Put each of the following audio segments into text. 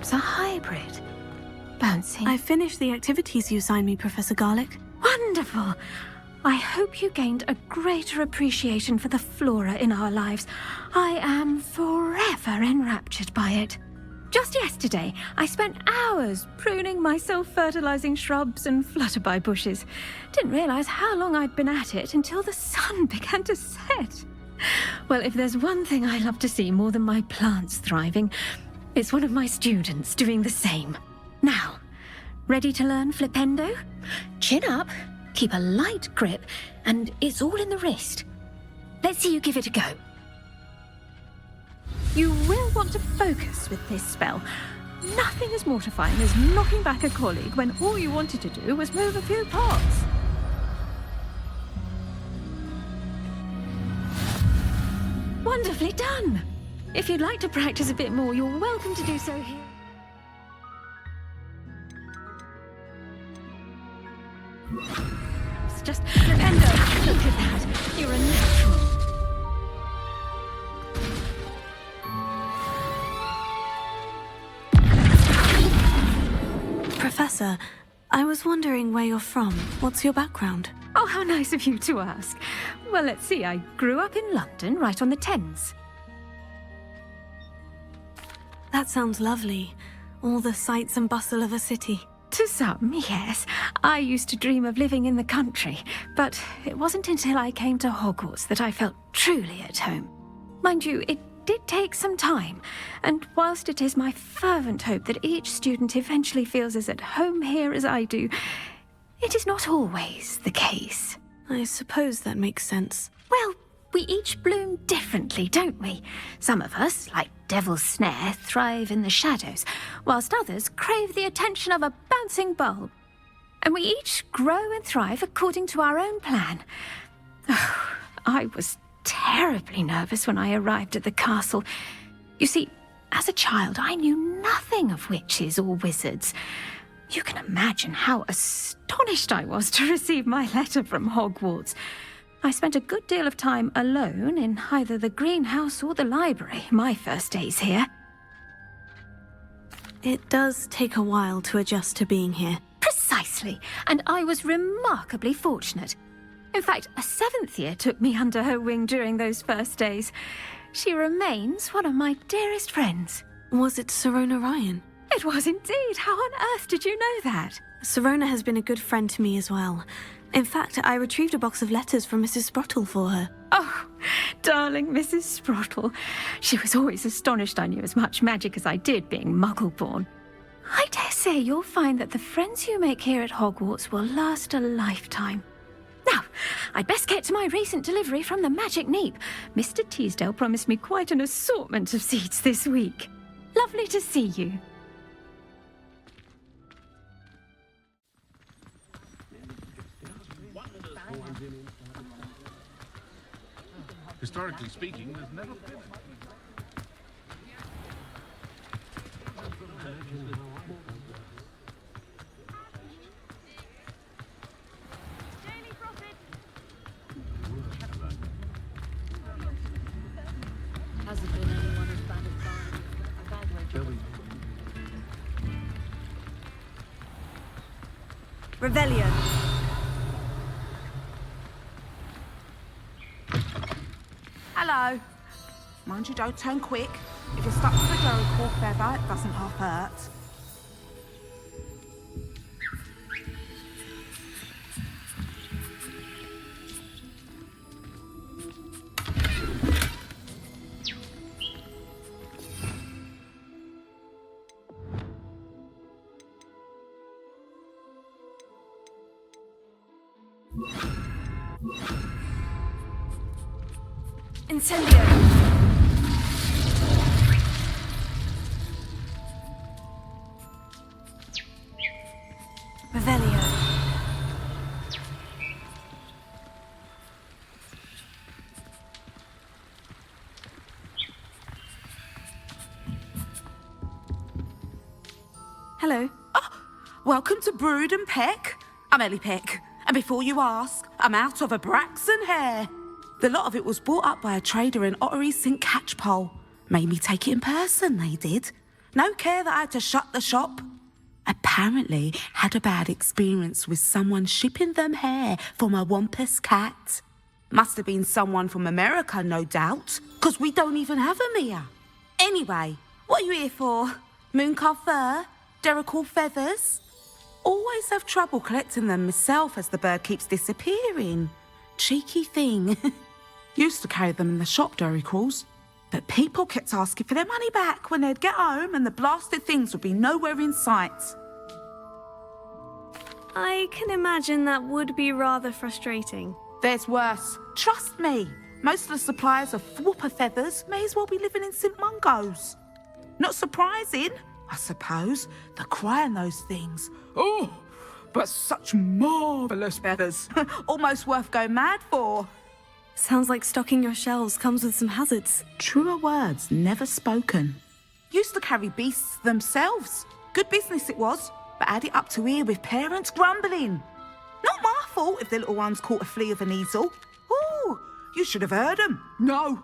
perhaps a hybrid. Bouncing. I finished the activities you assigned me, Professor Garlick. Wonderful! I hope you gained a greater appreciation for the flora in our lives. I am forever enraptured by it. Just yesterday, I spent hours pruning my self-fertilizing shrubs and flutterby bushes. Didn't realize how long I'd been at it until the sun began to set. Well, if there's one thing I love to see more than my plants thriving, it's one of my students doing the same. Now, ready to learn Flipendo? Chin up, keep a light grip, and it's all in the wrist. Let's see you give it a go. You will want to focus with this spell. Nothing as mortifying as knocking back a colleague when all you wanted to do was move a few pots. Wonderfully done! If you'd like to practice a bit more, you're welcome to do so here. It's just... Flipendo, look at that! You're a natural. Professor, I was wondering where you're from. What's your background? Oh, how nice of you to ask. Well, let's see. I grew up in London, right on the Thames. That sounds lovely. All the sights and bustle of a city. To some, yes. I used to dream of living in the country, but it wasn't until I came to Hogwarts that I felt truly at home. Mind you, it did take some time, and whilst it is my fervent hope that each student eventually feels as at home here as I do, it is not always the case. I suppose that makes sense. Well, we each bloom differently, don't we? Some of us, like Devil's Snare, thrive in the shadows, whilst others crave the attention of a bouncing bulb. And we each grow and thrive according to our own plan. Oh, I was terribly nervous when I arrived at the castle. You see, as a child, I knew nothing of witches or wizards. You can imagine how astonished I was to receive my letter from Hogwarts. I spent a good deal of time alone in either the greenhouse or the library my first days here. It does take a while to adjust to being here. Precisely, and I was remarkably fortunate. In fact, a 7th year took me under her wing during those first days. She remains one of my dearest friends. Was it Serona Ryan? It was indeed. How on earth did you know that? Serona has been a good friend to me as well. In fact, I retrieved a box of letters from Mrs. Sprottle for her. Oh, darling Mrs. Sprottle. She was always astonished I knew as much magic as I did, being Muggle-born. I dare say you'll find that the friends you make here at Hogwarts will last a lifetime. Now, I'd best get to my recent delivery from the Magic Neep. Mr. Teasdale promised me quite an assortment of seeds this week. Lovely to see you. Historically speaking, there's never been a... Hasn't been anyone as bad as mine. A bad way to... Revelio. Hello. Mind you don't turn quick. If you're stuck to the Jericho feather, it doesn't half hurt. Incendio. Revelio. Hello. Welcome to Brood and Peck. I'm Ellie Peck. And before you ask, I'm out of a Braxton hair. The lot of it was bought up by a trader in Ottery's St. Catchpole. Made me take it in person, they did. No care that I had to shut the shop. Apparently had a bad experience with someone shipping them hair for my Wampus cat. Must have been someone from America, no doubt, because we don't even have them here. Anyway, what are you here for? Mooncarved fur? Derrickle feathers? Always have trouble collecting them myself as the bird keeps disappearing. Cheeky thing. Used to carry them in the shop, Derricles. But people kept asking for their money back when they'd get home and the blasted things would be nowhere in sight. I can imagine that would be rather frustrating. There's worse. Trust me. Most of the suppliers of whooper feathers may as well be living in St Mungo's. Not surprising, I suppose, the cry on those things. Oh, but such marvellous feathers. Almost worth going mad for. Sounds like stocking your shelves comes with some hazards. Truer words never spoken. Used to carry beasts themselves. Good business it was, but had it up to here with parents grumbling. Not my fault if the little ones caught a flea of an easel. Ooh, you should have heard them. No,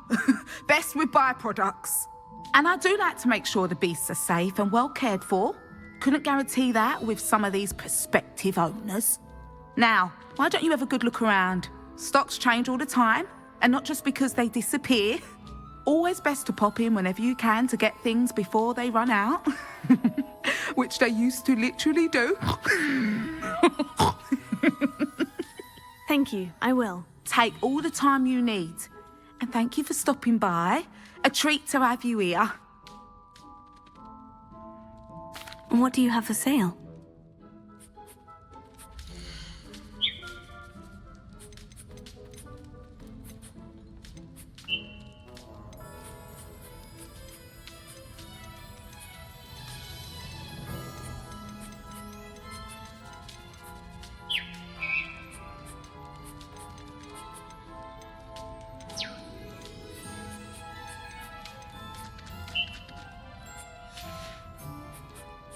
best with byproducts. And I do like to make sure the beasts are safe and well cared for. Couldn't guarantee that with some of these prospective owners. Now, why don't you have a good look around? Stocks change all the time, and not just because they disappear. Always best to pop in whenever you can to get things before they run out. Which they used to literally do. Thank you, I will. Take all the time you need. And thank you for stopping by. A treat to have you here. What do you have for sale?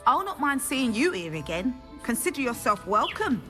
I'll not mind seeing you here again. Consider yourself welcome.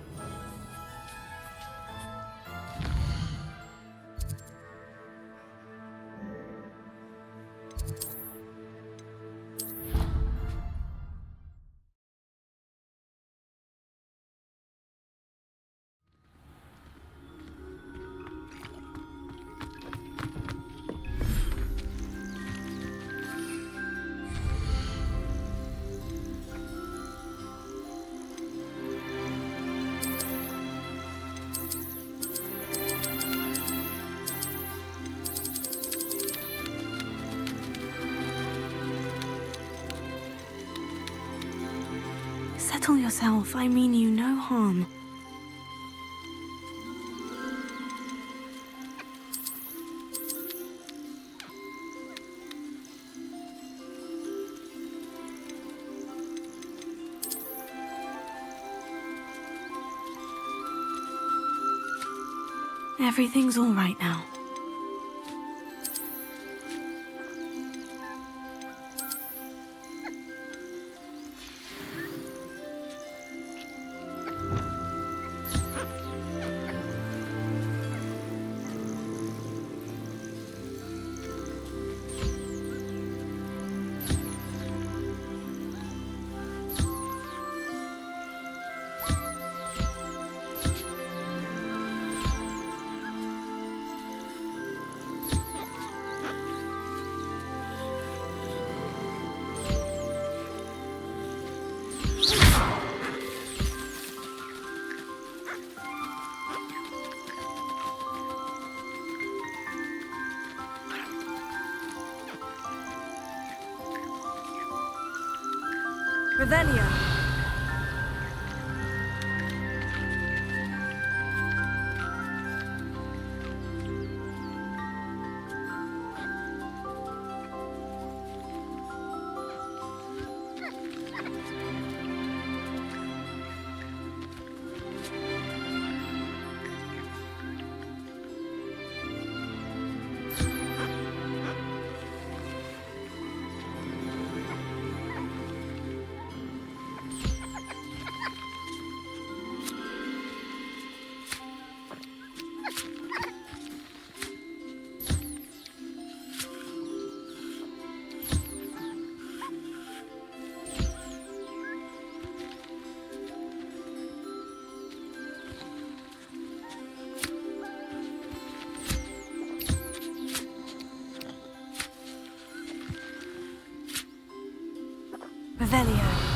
Settle yourself, I mean you no harm. Everything's all right now. Revelio. Revelio.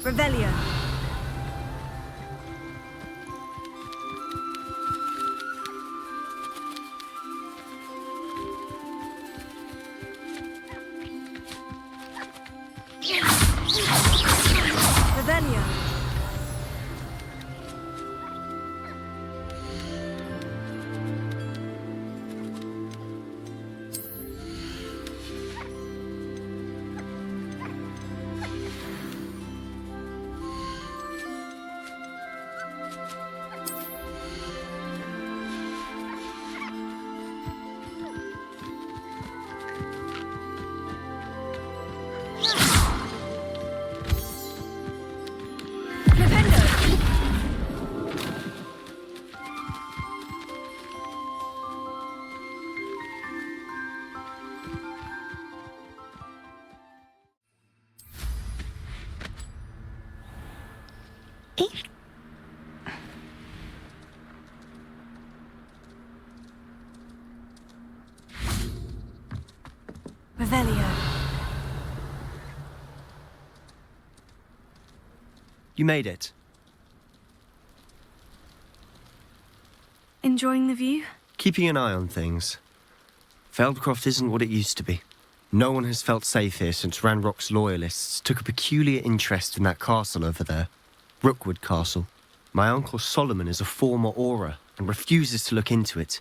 Revelio. Revelio. Revelio. You made it. Enjoying the view? Keeping an eye on things. Feldcroft isn't what it used to be. No one has felt safe here since Ranrock's loyalists took a peculiar interest in that castle over there. Rookwood Castle. My uncle Solomon is a former Auror and refuses to look into it,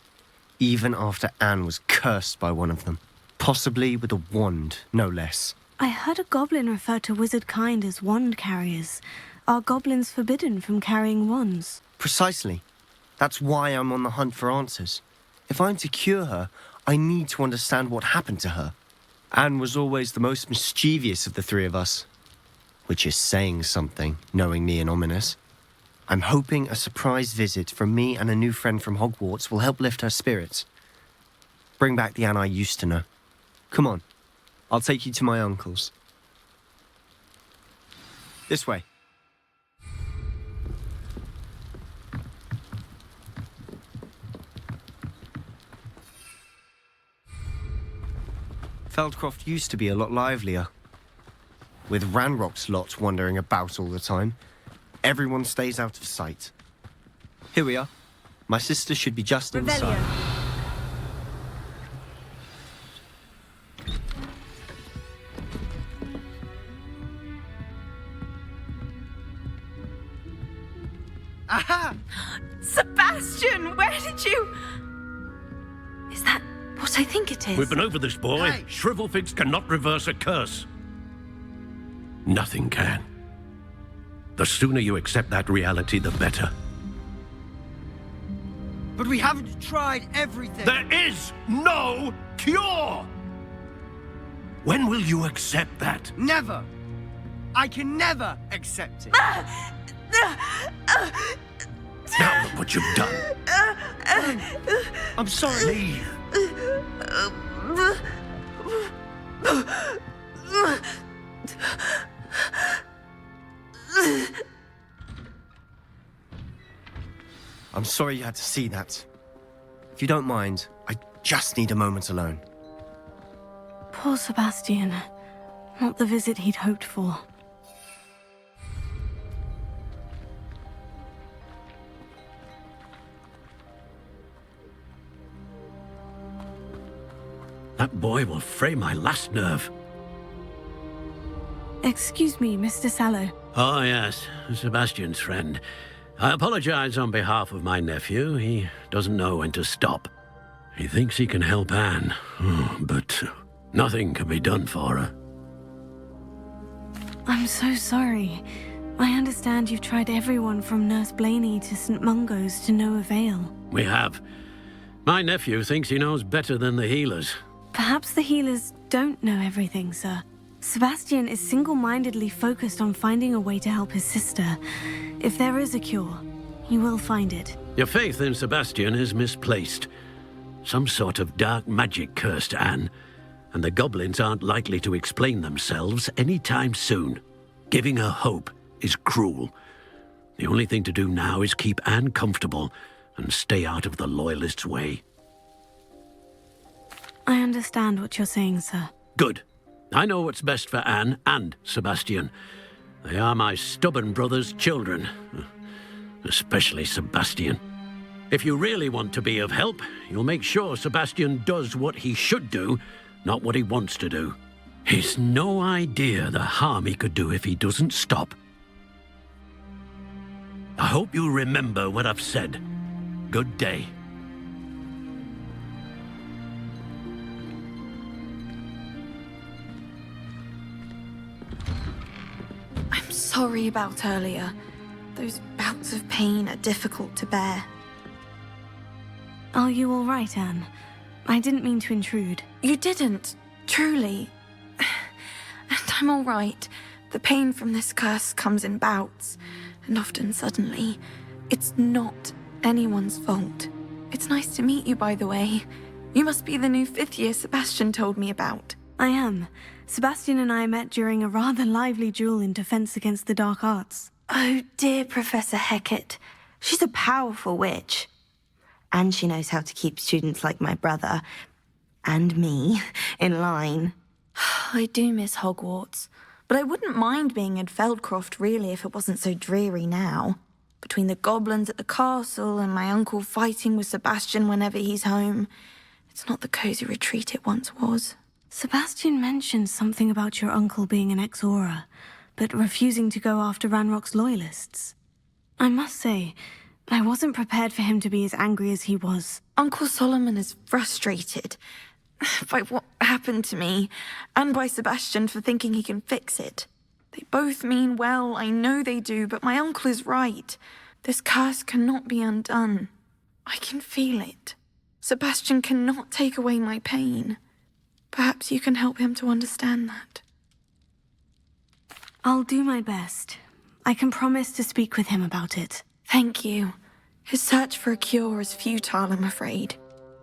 even after Anne was cursed by one of them. Possibly with a wand, no less. I heard a goblin refer to wizard kind as wand carriers. Are goblins forbidden from carrying wands? Precisely. That's why I'm on the hunt for answers. If I'm to cure her, I need to understand what happened to her. Anne was always the most mischievous of the three of us. Which is saying something, knowing me and Ominous. I'm hoping a surprise visit from me and a new friend from Hogwarts will help lift her spirits. Bring back the Anne I used to know. Come on, I'll take you to my uncle's. This way. Feldcroft used to be a lot livelier. With Ranrock's lot wandering about all the time, everyone stays out of sight. Here we are. My sister should be just inside. Aha! Sebastian, where did you... Is that what I think it is? We've been over this, boy. Hey. Shrivelfigs cannot reverse a curse. Nothing can. The sooner you accept that reality, the better. But we haven't tried everything. There is no cure! When will you accept that? Never. I can never accept it. Now look what you've done. I'm sorry. Leave. I'm sorry you had to see that. If you don't mind, I just need a moment alone. Poor Sebastian. Not the visit he'd hoped for. That boy will fray my last nerve. Excuse me, Mr. Sallow. Oh, yes, Sebastian's friend. I apologize on behalf of my nephew. He doesn't know when to stop. He thinks he can help Anne, but nothing can be done for her. I'm so sorry. I understand you've tried everyone from Nurse Blaney to St. Mungo's to no avail. We have. My nephew thinks he knows better than the healers. Perhaps the healers don't know everything, sir. Sebastian is single-mindedly focused on finding a way to help his sister. If there is a cure, he will find it. Your faith in Sebastian is misplaced. Some sort of dark magic cursed Anne, and the goblins aren't likely to explain themselves anytime soon. Giving her hope is cruel. The only thing to do now is keep Anne comfortable and stay out of the Loyalists' way. I understand what you're saying, sir. Good. I know what's best for Anne and Sebastian. They are my stubborn brother's children. Especially Sebastian. If you really want to be of help, you'll make sure Sebastian does what he should do, not what he wants to do. He's no idea the harm he could do if he doesn't stop. I hope you remember what I've said. Good day. I'm sorry about earlier. Those bouts of pain are difficult to bear. Are you all right, Anne? I didn't mean to intrude. You didn't, truly. And I'm all right. The pain from this curse comes in bouts, and often suddenly. It's not anyone's fault. It's nice to meet you, by the way. You must be the new 5th year Sebastian told me about. I am. Sebastian and I met during a rather lively duel in defense against the dark arts. Oh, dear Professor Hecat. She's a powerful witch. And she knows how to keep students like my brother, and me, in line. I do miss Hogwarts, but I wouldn't mind being in Feldcroft, really, if it wasn't so dreary now. Between the goblins at the castle and my uncle fighting with Sebastian whenever he's home, it's not the cozy retreat it once was. Sebastian mentioned something about your uncle being an ex-Auror, but refusing to go after Ranrock's loyalists. I must say, I wasn't prepared for him to be as angry as he was. Uncle Solomon is frustrated by what happened to me, and by Sebastian for thinking he can fix it. They both mean well, I know they do, but my uncle is right. This curse cannot be undone. I can feel it. Sebastian cannot take away my pain. Perhaps you can help him to understand that. I'll do my best. I can promise to speak with him about it. Thank you. His search for a cure is futile, I'm afraid.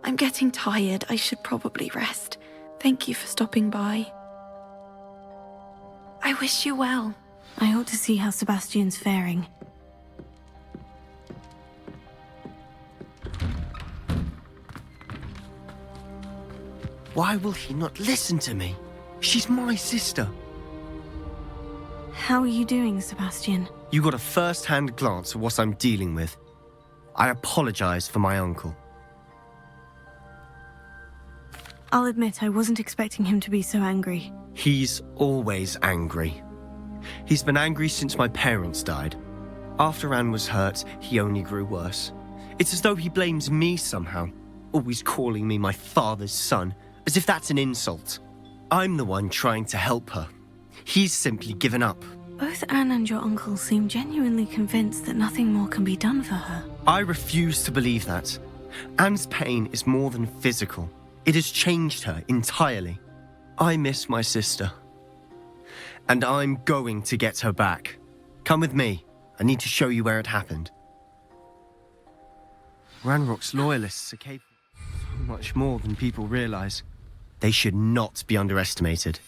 I'm getting tired. I should probably rest. Thank you for stopping by. I wish you well. I ought to see how Sebastian's faring. Why will he not listen to me? She's my sister. How are you doing, Sebastian? You got a first-hand glance at what I'm dealing with. I apologize for my uncle. I'll admit I wasn't expecting him to be so angry. He's always angry. He's been angry since my parents died. After Anne was hurt, he only grew worse. It's as though he blames me somehow, always calling me my father's son, as if that's an insult. I'm the one trying to help her. He's simply given up. Both Anne and your uncle seem genuinely convinced that nothing more can be done for her. I refuse to believe that. Anne's pain is more than physical. It has changed her entirely. I miss my sister. And I'm going to get her back. Come with me. I need to show you where it happened. Ranrock's loyalists are capable of so much more than people realize. They should not be underestimated.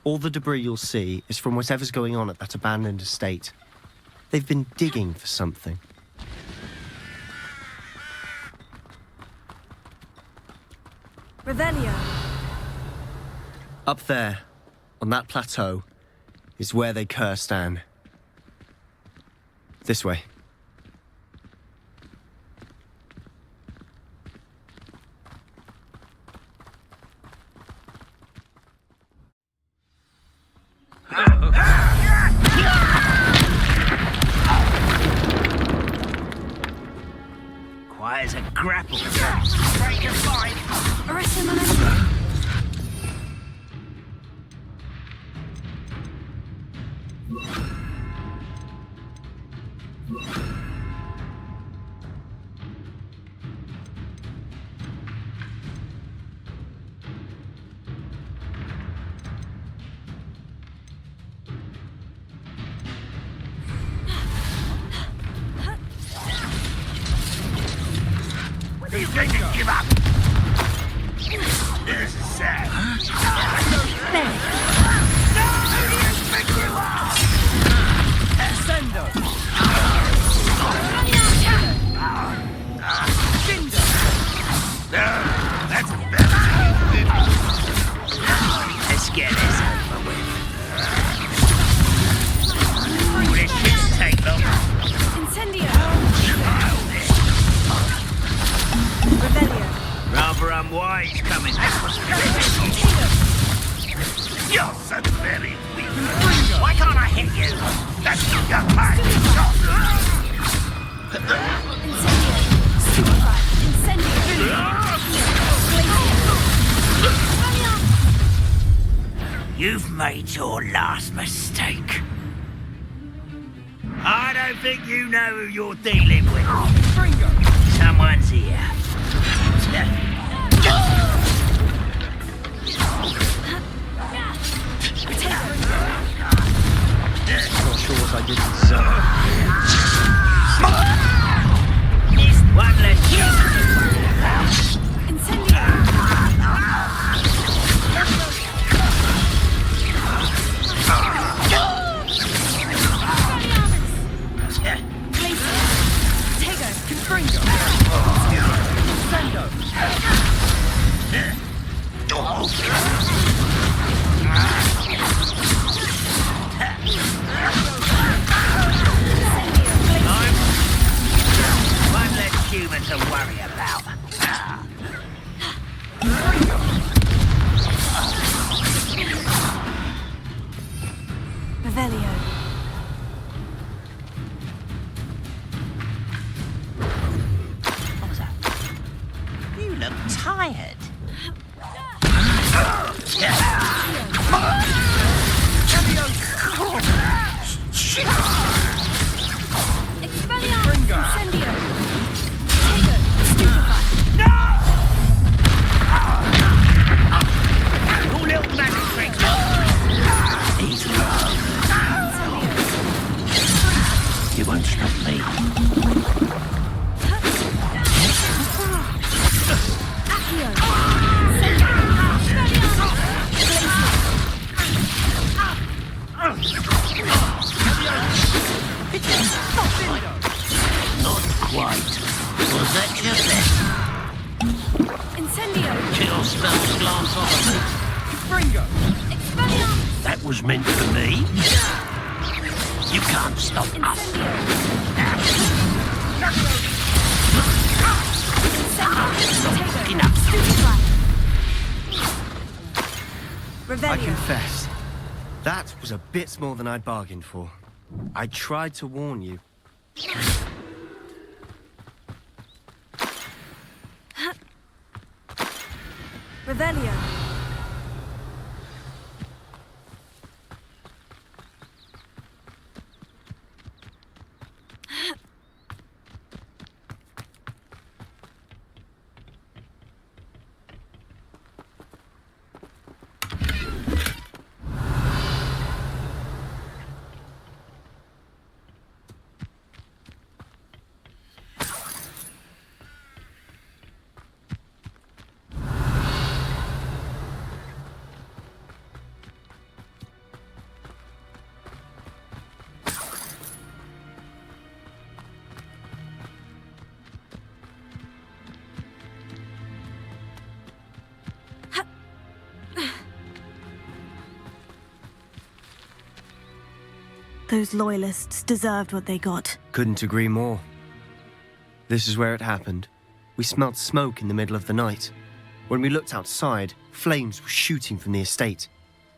All the debris you'll see is from whatever's going on at that abandoned estate. They've been digging for something. Revelio. Up there, on that plateau, is where they cursed Anne. This way. Quiet as a grapple. Break a fight. Arrest him, You think to give up? This is sad. No, you expect you are. Sendo! That's better. Let's get this over with. This shouldn't take long. Incendio. Childish. Revelio. Rather unwise coming. That's what's You're so very weak. Why can't I hit you? That's your mind. Incendio. Superfire. Incendio. You've made your last mistake. I don't think you know who you're dealing with. Someone's here. Not sure what I did to deserve. Missed one less. Incendio. One less human to worry about. Revelio. What was that? You look tired. Expelliarmus. Incendio. Tego. Stupefy. All little magic tricks. Easy. You won't stop me. Accio. Not quite. Was that your best? Incendio. Kill spells glance off of me. Expelliarmus. That was meant for me. You can't stop us. Enough. I Revelio. confess, that was a bit more than I'd bargained for. I tried to warn you. Revelio. Those loyalists deserved what they got. Couldn't agree more. This is where it happened. We smelled smoke in the middle of the night. When we looked outside, flames were shooting from the estate.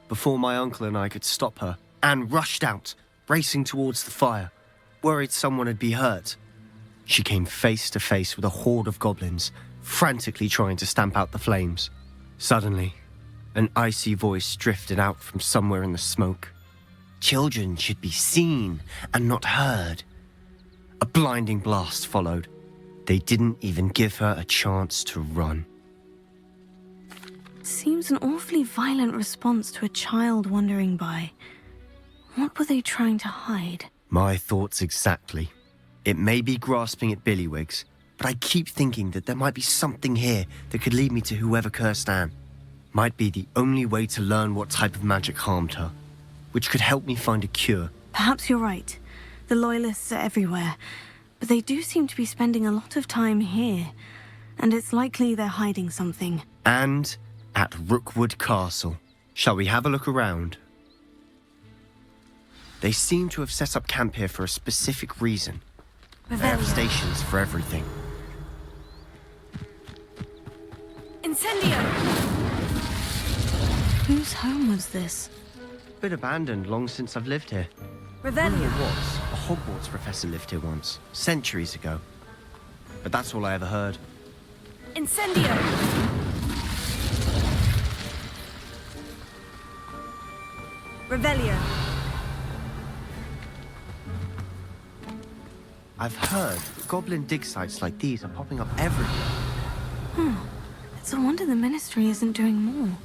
Before my uncle and I could stop her, Anne rushed out, racing towards the fire, worried someone had been hurt. She came face to face with a horde of goblins, frantically trying to stamp out the flames. Suddenly, an icy voice drifted out from somewhere in the smoke. Children should be seen and not heard. A blinding blast followed. They didn't even give her a chance to run. Seems an awfully violent response to a child wandering by. What were they trying to hide? My thoughts exactly. It may be grasping at Billywigs, but I keep thinking that there might be something here that could lead me to whoever cursed Anne. Might be the only way to learn what type of magic harmed her, which could help me find a cure. Perhaps you're right. The Loyalists are everywhere, but they do seem to be spending a lot of time here, and it's likely they're hiding something. And at Rookwood Castle. Shall we have a look around? They seem to have set up camp here for a specific reason. They have stations for everything. Incendio! Whose home was this? Been abandoned long since I've lived here. Revelio. Rumor was a Hogwarts professor lived here once, centuries ago. But that's all I ever heard. Incendio! Revelio. I've heard that goblin dig sites like these are popping up everywhere. It's a wonder the Ministry isn't doing more.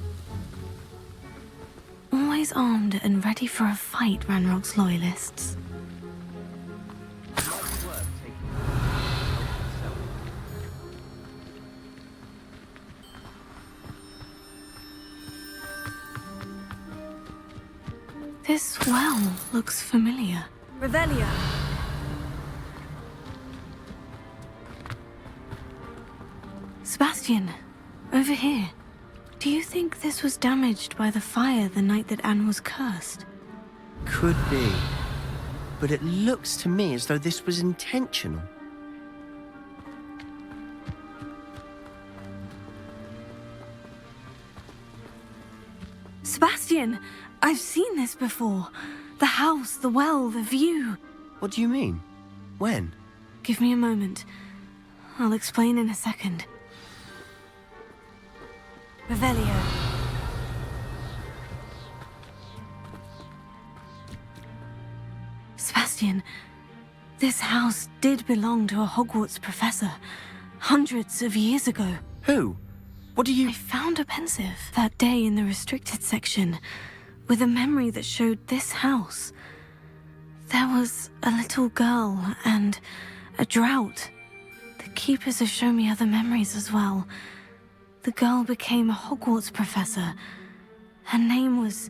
Always armed and ready for a fight, Ranrock's loyalists. This well looks familiar. Revelio. Sebastian, over here. Do you think this was damaged by the fire the night that Anne was cursed? Could be. But it looks to me as though this was intentional. Sebastian, I've seen this before. The house, the well, the view. What do you mean? When? Give me a moment. I'll explain in a second. Revelio. Sebastian, this house did belong to a Hogwarts professor, hundreds of years ago. Who? What do you... I found a pensive that day in the restricted section, with a memory that showed this house. There was a little girl and a drought. The keepers have shown me other memories as well. The girl became a Hogwarts professor. Her name was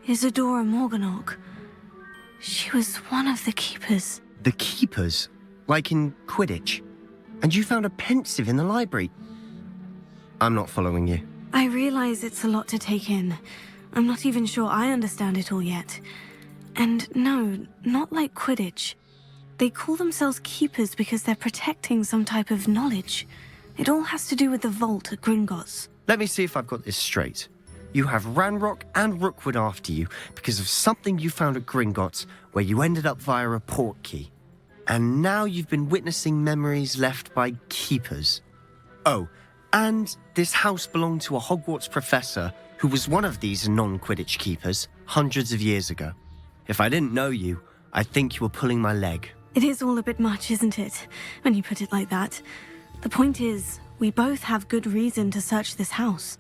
Isadora Morganach. She was one of the keepers. The keepers? Like in Quidditch? And you found a pensive in the library? I'm not following you. I realize it's a lot to take in. I'm not even sure I understand it all yet. And no, not like Quidditch. They call themselves keepers because they're protecting some type of knowledge. It all has to do with the vault at Gringotts. Let me see if I've got this straight. You have Ranrock and Rookwood after you because of something you found at Gringotts where you ended up via a portkey. And now you've been witnessing memories left by keepers. Oh, and this house belonged to a Hogwarts professor who was one of these non-Quidditch keepers hundreds of years ago. If I didn't know you, I'd think you were pulling my leg. It is all a bit much, isn't it, when you put it like that? The point is, we both have good reason to search this house.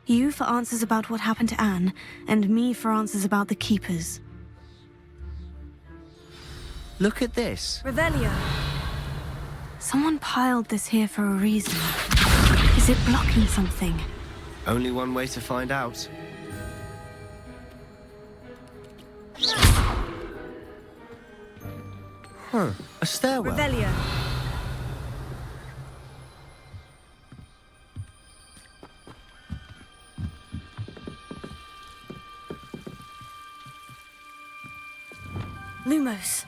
You for answers about what happened to Anne, and me for answers about the keepers. Look at this. Revelio. Someone piled this here for a reason. Is it blocking something? Only one way to find out. A stairwell. Revelio. Lumos.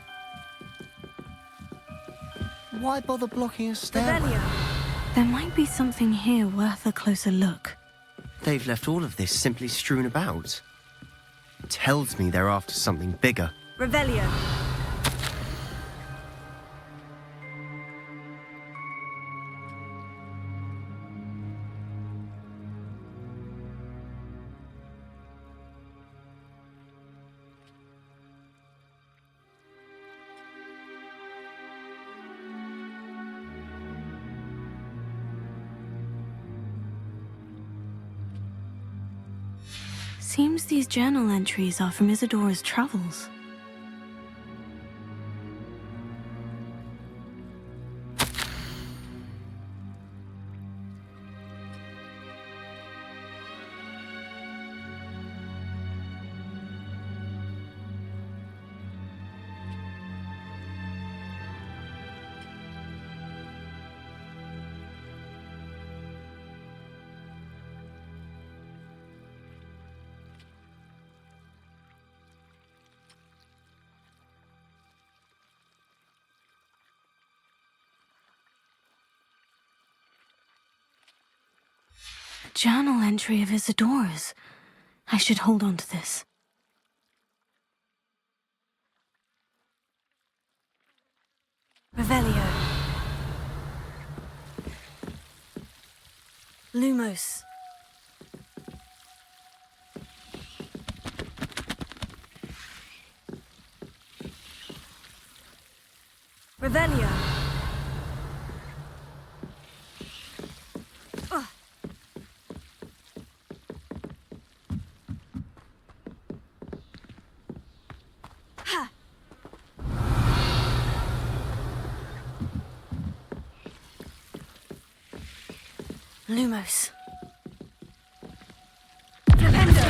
Why bother blocking a stairway? Revelio. There might be something here worth a closer look. They've left all of this simply strewn about. Tells me they're after something bigger. Revelio. Seems these journal entries are from Isadora's travels. Journal entry of Isadora's. I should hold on to this. Revelio. Lumos. Revelio. Lumos. Flipendo.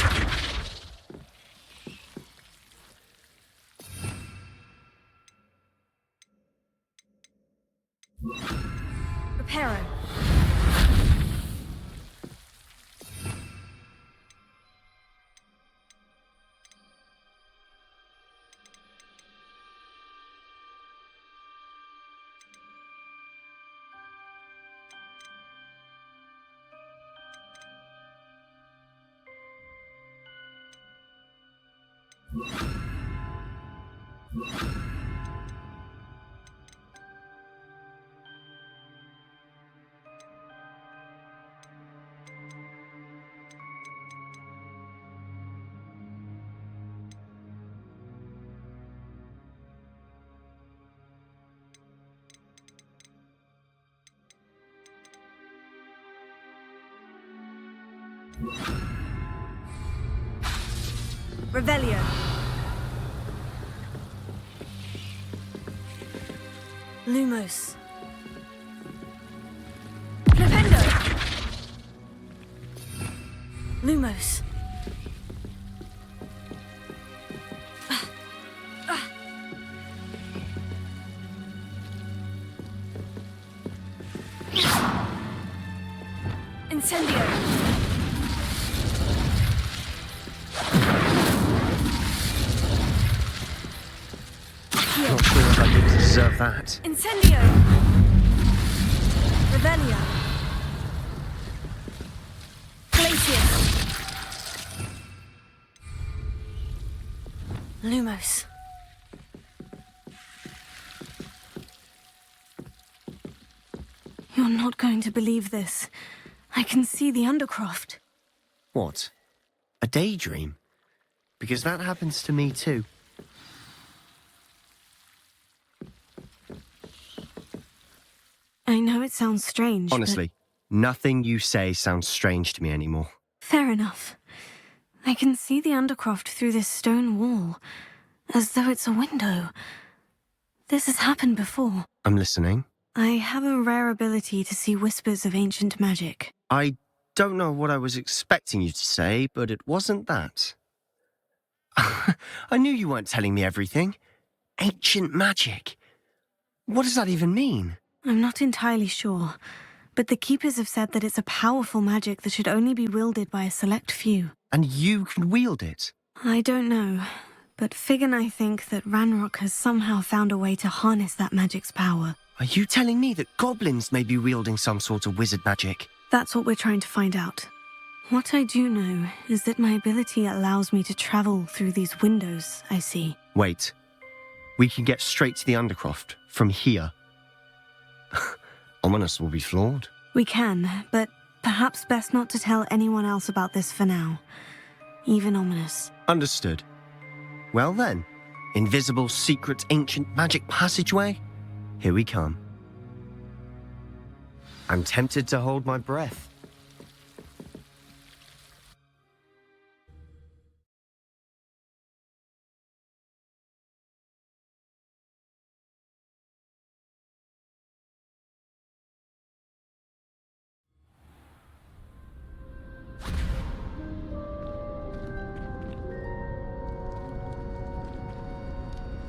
Reparo. Revelio. Lumos. Flipendo. Lumos. Incendio. Not sure if I did deserve that. Incendio. Revelio. Glacius. Lumos. You're not going to believe this. I can see the Undercroft. What? A daydream? Because that happens to me too. I know it sounds strange, Honestly, nothing you say sounds strange to me anymore. Fair enough. I can see the Undercroft through this stone wall, as though it's a window. This has happened before. I'm listening. I have a rare ability to see whispers of ancient magic. I don't know what I was expecting you to say, but it wasn't that. I knew you weren't telling me everything. Ancient magic. What does that even mean? I'm not entirely sure, but the Keepers have said that it's a powerful magic that should only be wielded by a select few. And you can wield it? I don't know, But Fig and I think that Ranrock has somehow found a way to harness that magic's power. Are you telling me that goblins may be wielding some sort of wizard magic? That's what we're trying to find out. What I do know is that my ability allows me to travel through these windows I see. Wait. We can get straight to the Undercroft from here. Ominous will be floored. We can, but perhaps best not to tell anyone else about this for now. Even Ominous. Understood. Well then, invisible, secret, ancient magic passageway? Here we come. I'm tempted to hold my breath.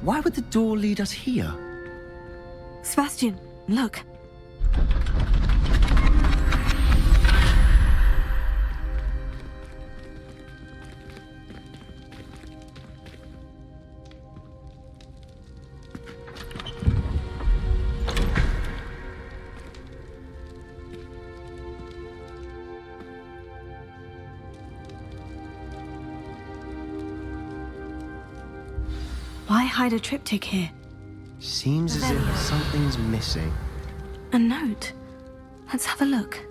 Why would the door lead us here? Sebastian, look. Why hide a triptych here? Seems as if something's missing. A note. Let's have a look.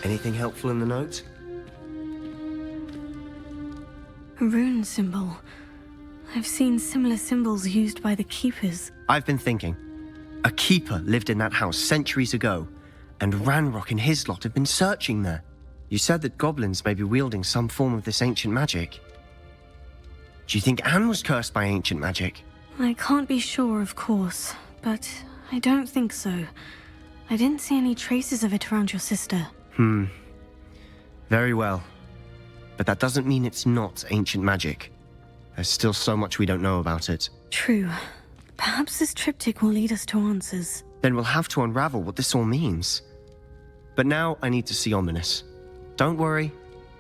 Anything helpful in the note? A rune symbol. I've seen similar symbols used by the keepers. I've been thinking. A keeper lived in that house centuries ago, and Ranrock and his lot have been searching there. You said that goblins may be wielding some form of this ancient magic. Do you think Anne was cursed by ancient magic? I can't be sure, of course, but I don't think so. I didn't see any traces of it around your sister. Very well. But that doesn't mean it's not ancient magic. There's still so much we don't know about it. True. Perhaps this triptych will lead us to answers. Then we'll have to unravel what this all means. But now I need to see Ominous. Don't worry,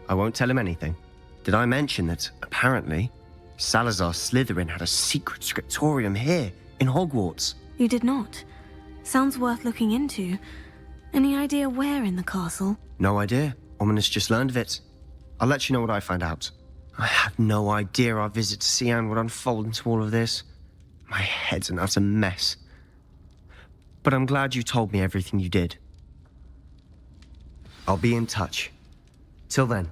I won't tell him anything. Did I mention that, apparently, Salazar Slytherin had a secret scriptorium here, in Hogwarts? You did not. Sounds worth looking into. Any idea where in the castle? No idea. Ominous just learned of it. I'll let you know what I find out. I had no idea our visit to Cian would unfold into all of this. My head's an utter mess. But I'm glad you told me everything you did. I'll be in touch. Till then.